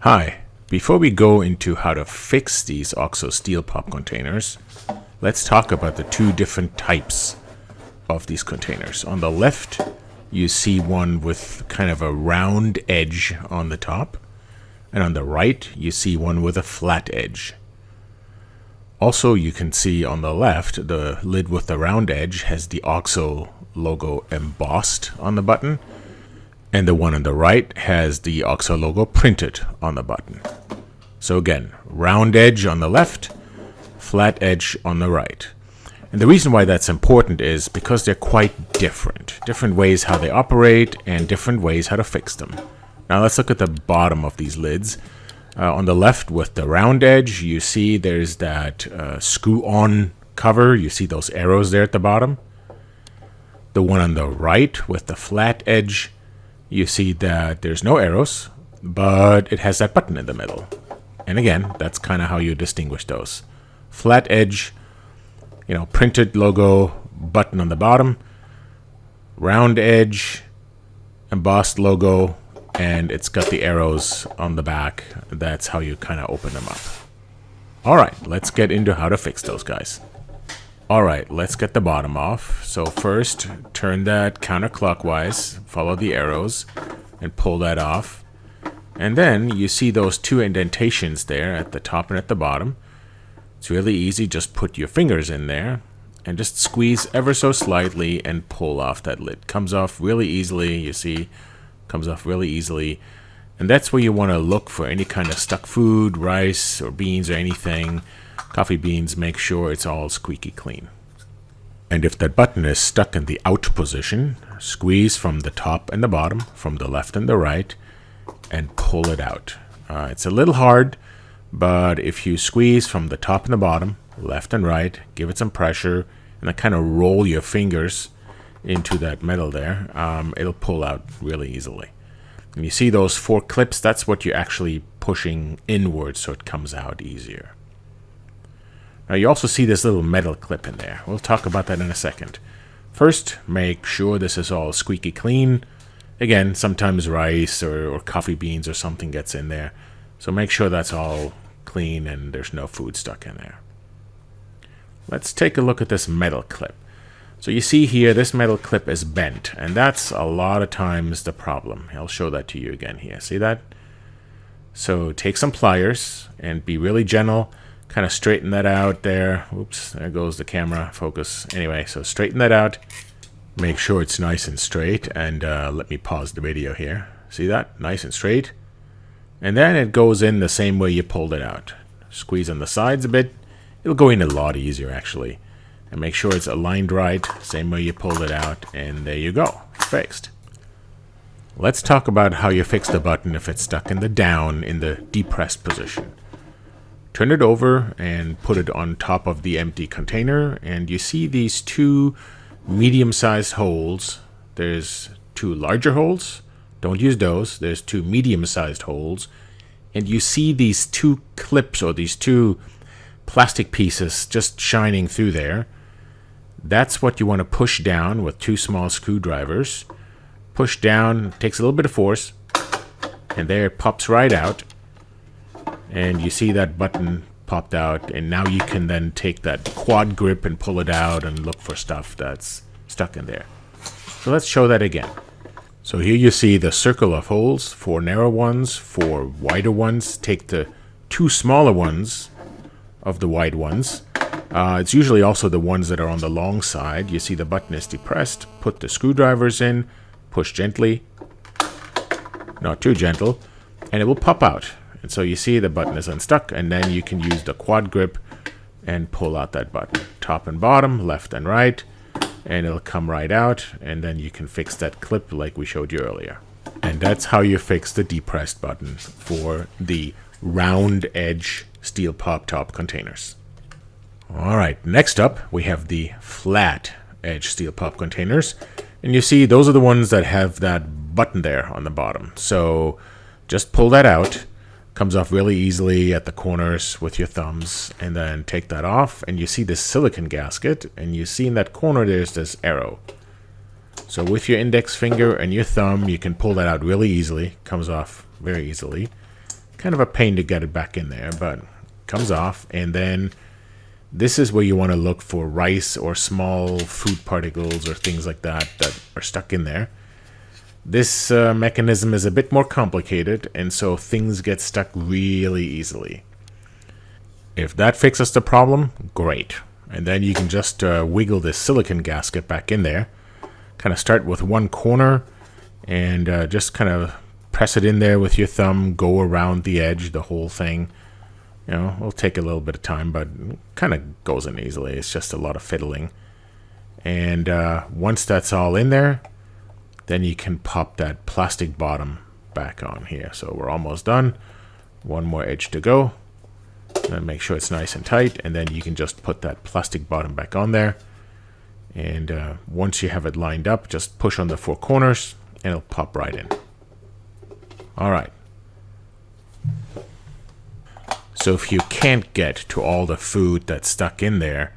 Hi, before we go into how to fix these OXO steel pop containers, let's talk about the two different types of these containers. On the left, you see one with kind of a round edge on the top, and on the right, you see one with a flat edge. Also, you can see on the left, the lid with the round edge has the OXO logo embossed on the button, and the one on the right has the OXO logo printed on the button. So again, round edge on the left, flat edge on the right. And the reason why that's important is because they're quite different. Different ways how they operate and different ways how to fix them. Now let's look at the bottom of these lids. On the left with the round edge, you see there's that screw-on cover. You see those arrows there at the bottom. The one on the right with the flat edge, you see that there's no arrows, but it has that button in the middle. And again, that's kind of how you distinguish those. Flat edge, printed logo, button on the bottom. Round edge, embossed logo, and it's got the arrows on the back. That's how you kind of open them up. All right, let's get into how to fix those guys. All right, let's get the bottom off. So first, turn that counterclockwise, follow the arrows, and pull that off. And then you see those two indentations there at the top and at the bottom. It's really easy. Just put your fingers in there and just squeeze ever so slightly and pull off that lid. Comes off really easily, you see, comes off really easily. And that's where you want to look for any kind of stuck food, rice or beans or anything. Coffee beans, make sure it's all squeaky clean. And if that button is stuck in the out position, squeeze from the top and the bottom, from the left and the right, and pull it out. It's a little hard, but if you squeeze from the top and the bottom, left and right, give it some pressure, and then kind of roll your fingers into that metal there, it'll pull out really easily. And you see those 4 clips, that's what you're actually pushing inwards so it comes out easier. Now you also see this little metal clip in there. We'll talk about that in a second. First, make sure this is all squeaky clean. Again, sometimes rice or coffee beans or something gets in there. So make sure that's all clean and there's no food stuck in there. Let's take a look at this metal clip. So you see here, this metal clip is bent, and that's a lot of times the problem. I'll show that to you again here. See that? So take some pliers and be really gentle. Kind of straighten that out there. Oops, there goes the camera focus. Anyway, so straighten that out. Make sure it's nice and straight. And let me pause the video here. See that? Nice and straight. And then it goes in the same way you pulled it out. Squeeze on the sides a bit. It'll go in a lot easier, actually. And make sure it's aligned right. Same way you pulled it out. And there you go. Fixed. Let's talk about how you fix the button if it's stuck in the down, in the depressed position. Turn it over and put it on top of the empty container, and you see these 2 medium-sized holes. There's 2 larger holes. Don't use those. There's 2 medium-sized holes. And you see these 2 clips or these 2 plastic pieces just shining through there. That's what you want to push down with 2 small screwdrivers. Push down, takes a little bit of force, and there it pops right out. And you see that button popped out, and now you can then take that quad grip and pull it out and look for stuff that's stuck in there. So let's show that again. So here you see the circle of holes, 4 narrow ones, 4 wider ones. Take the 2 smaller ones of the wide ones. It's usually also the ones that are on the long side. You see the button is depressed. Put the screwdrivers in, push gently, not too gentle, and it will pop out. And so you see the button is unstuck, and then you can use the quad grip and pull out that button. Top and bottom, left and right, and it'll come right out, and then you can fix that clip like we showed you earlier. And that's how you fix the depressed button for the round edge steel pop top containers. All right, next up we have the flat edge steel pop containers. And you see those are the ones that have that button there on the bottom. So just pull that out. Comes off really easily at the corners with your thumbs, and then take that off, and you see this silicone gasket, and you see in that corner there's this arrow. So with your index finger and your thumb, you can pull that out really easily. Comes off very easily. Kind of a pain to get it back in there, but it comes off. And then this is where you want to look for rice or small food particles or things like that that are stuck in there. This mechanism is a bit more complicated, and so things get stuck really easily. If that fixes the problem, great. And then you can just wiggle this silicone gasket back in there. Kind of start with one corner and just kind of press it in there with your thumb, go around the edge, the whole thing. You know, it'll take a little bit of time, but kind of goes in easily. It's just a lot of fiddling. And once that's all in there, then you can pop that plastic bottom back on here. So we're almost done. One more edge to go. And make sure it's nice and tight, and then you can just put that plastic bottom back on there. And once you have it lined up, just push on the four corners and it'll pop right in. All right. So if you can't get to all the food that's stuck in there,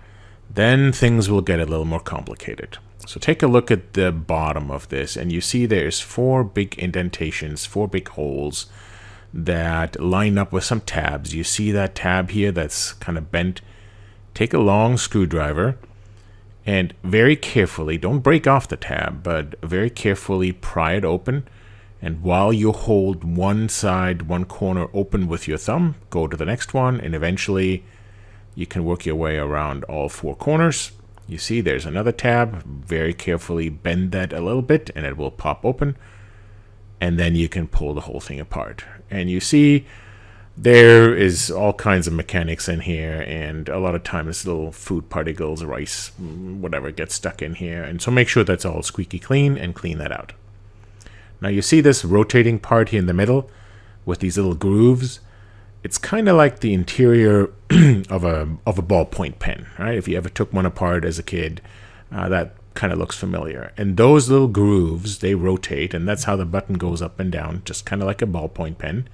then things will get a little more complicated. So take a look at the bottom of this, and you see there's four big indentations, four big holes that line up with some tabs. You see that tab here that's kind of bent. Take a long screwdriver and very carefully, don't break off the tab, but very carefully pry it open. And while you hold one side, one corner open with your thumb, go to the next one, and eventually you can work your way around all four corners. You see there's another tab. Very carefully bend that a little bit and it will pop open. And then you can pull the whole thing apart. And you see there is all kinds of mechanics in here, and a lot of times little food particles, rice, whatever gets stuck in here. And so make sure that's all squeaky clean and clean that out. Now you see this rotating part here in the middle with these little grooves. It's kind of like the interior of a ballpoint pen, right? If you ever took one apart as a kid, that kind of looks familiar. And those little grooves, they rotate, and that's how the button goes up and down, just kind of like a ballpoint pen.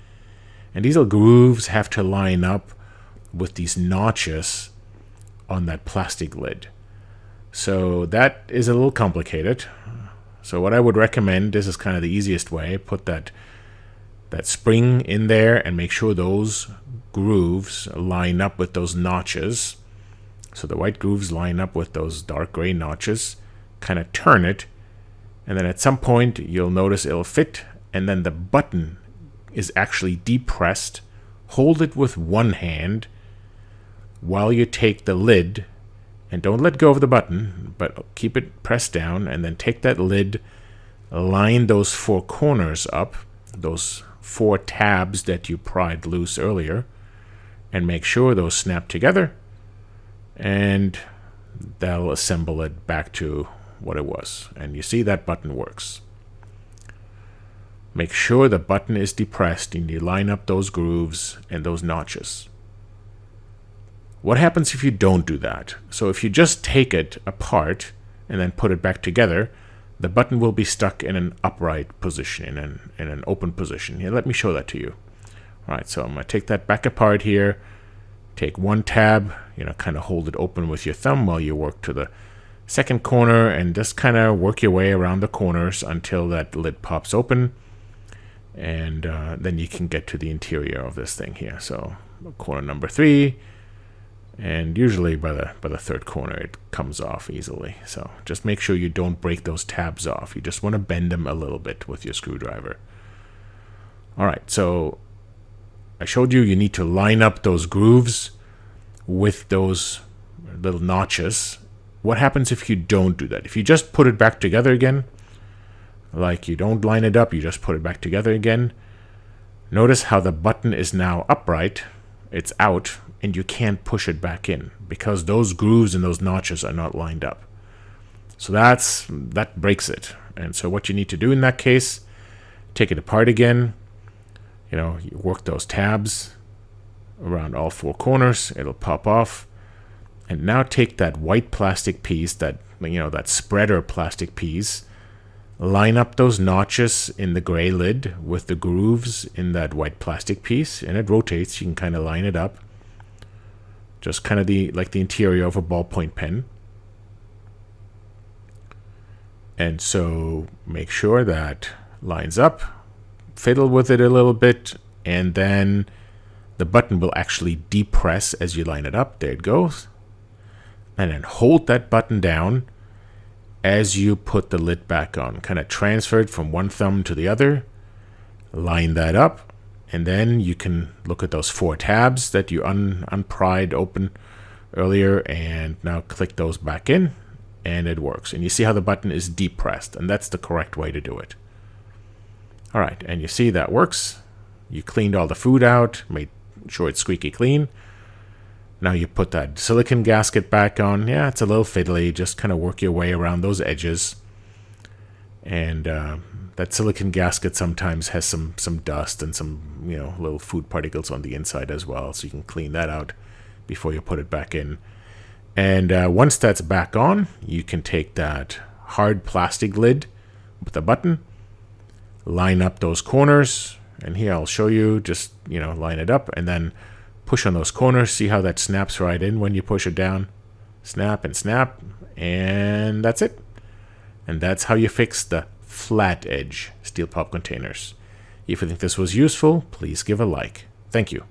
And these little grooves have to line up with these notches on that plastic lid. So that is a little complicated. So what I would recommend, this is kind of the easiest way, put that spring in there and make sure those grooves line up with those notches. So the white grooves line up with those dark gray notches. Kind of turn it, and then at some point you'll notice it'll fit, and then the button is actually depressed. Hold it with one hand while you take the lid, and don't let go of the button, but keep it pressed down, and then take that lid, line those four corners up, those four tabs that you pried loose earlier, and make sure those snap together, and that'll assemble it back to what it was. And you see that button works. Make sure the button is depressed and you line up those grooves and those notches. What happens if you don't do that? So if you just take it apart and then put it back together, the button will be stuck in an upright position, in an open position. Here, let me show that to you. All right, so I'm going to take that back apart here. Take one tab, kind of hold it open with your thumb while you work to the second corner, and just kind of work your way around the corners until that lid pops open, and then you can get to the interior of this thing here. So corner number 3, and usually by the third corner it comes off easily. So just make sure you don't break those tabs off. You just want to bend them a little bit with your screwdriver. All right, so I showed you need to line up those grooves with those little notches. What happens if you don't do that? If you just put it back together again, like you don't line it up, you just put it back together again, notice how the button is now upright, it's out, and you can't push it back in because those grooves and those notches are not lined up. So that breaks it. And so what you need to do in that case, take it apart again, you work those tabs around all four corners, it'll pop off. And now take that white plastic piece, that spreader plastic piece, line up those notches in the gray lid with the grooves in that white plastic piece, and it rotates. You can kind of line it up, just kind of like the interior of a ballpoint pen. And so make sure that lines up, fiddle with it a little bit, and then the button will actually depress as you line it up. There it goes. And then hold that button down as you put the lid back on. Kind of transfer it from one thumb to the other. Line that up. And then you can look at those 4 tabs that you unpried open earlier. And now click those back in. And it works. And you see how the button is depressed. And that's the correct way to do it. All right. And you see that works. You cleaned all the food out. Made sure it's squeaky clean. Now you put that silicone gasket back on. Yeah, it's a little fiddly. Just kind of work your way around those edges. And that silicone gasket sometimes has some dust and some little food particles on the inside as well. So you can clean that out before you put it back in. And once that's back on, you can take that hard plastic lid with a button, line up those corners. And here I'll show you. Just line it up and then push on those corners. See how that snaps right in when you push it down. Snap and snap. And that's it. And that's how you fix the flat edge steel pop containers. If you think this was useful, please give a like. Thank you.